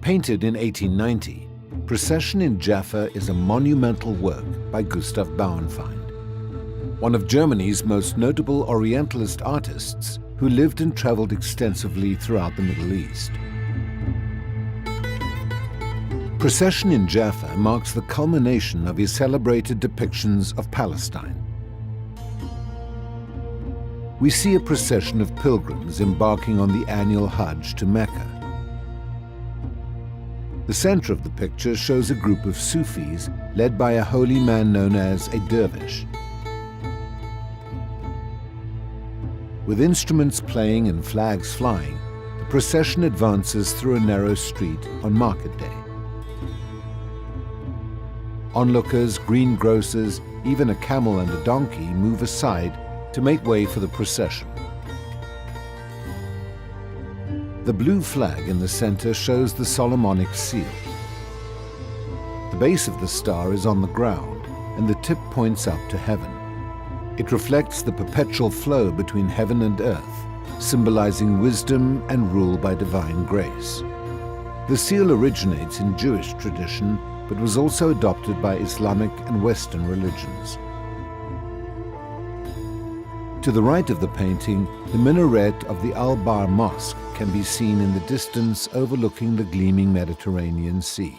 Painted in 1890, Procession in Jaffa is a monumental work by Gustav Bauernfeind, one of Germany's most notable Orientalist artists who lived and traveled extensively throughout the Middle East. Procession in Jaffa marks the culmination of his celebrated depictions of Palestine. We see a procession of pilgrims embarking on the annual Hajj to Mecca. The center of the picture shows a group of Sufis led by a holy man known as a dervish. With instruments playing and flags flying, the procession advances through a narrow street on market day. Onlookers, greengrocers, even a camel and a donkey move aside to make way for the procession. The blue flag in the center shows the Solomonic seal. The base of the star is on the ground, and the tip points up to heaven. It reflects the perpetual flow between heaven and earth, symbolizing wisdom and rule by divine grace. The seal originates in Jewish tradition, but was also adopted by Islamic and Western religions. To the right of the painting, the minaret of the Al-Bar Mosque can be seen in the distance overlooking the gleaming Mediterranean Sea.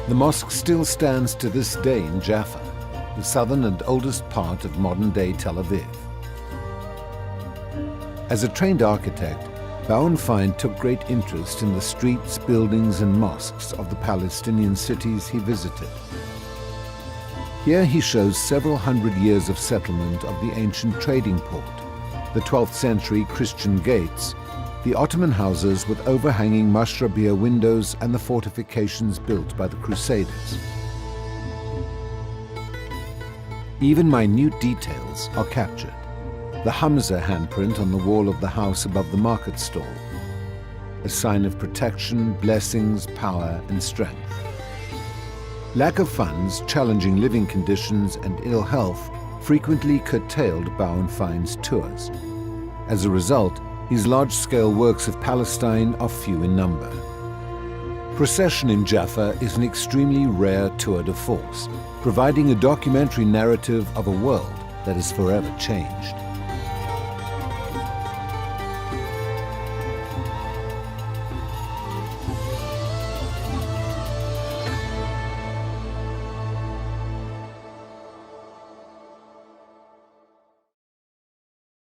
The mosque still stands to this day in Jaffa, the southern and oldest part of modern-day Tel Aviv. As a trained architect, Bauernfeind took great interest in the streets, buildings and mosques of the Palestinian cities he visited. Here he shows several hundred years of settlement of the ancient trading port, the 12th century Christian gates, the Ottoman houses with overhanging mashrabiyah windows and the fortifications built by the Crusaders. Even minute details are captured. The Hamza handprint on the wall of the house above the market stall, a sign of protection, blessings, power and strength. Lack of funds, challenging living conditions and ill health frequently curtailed Bauernfeind's tours. As a result, his large-scale works of Palestine are few in number. Procession in Jaffa is an extremely rare tour de force, providing a documentary narrative of a world that is forever changed.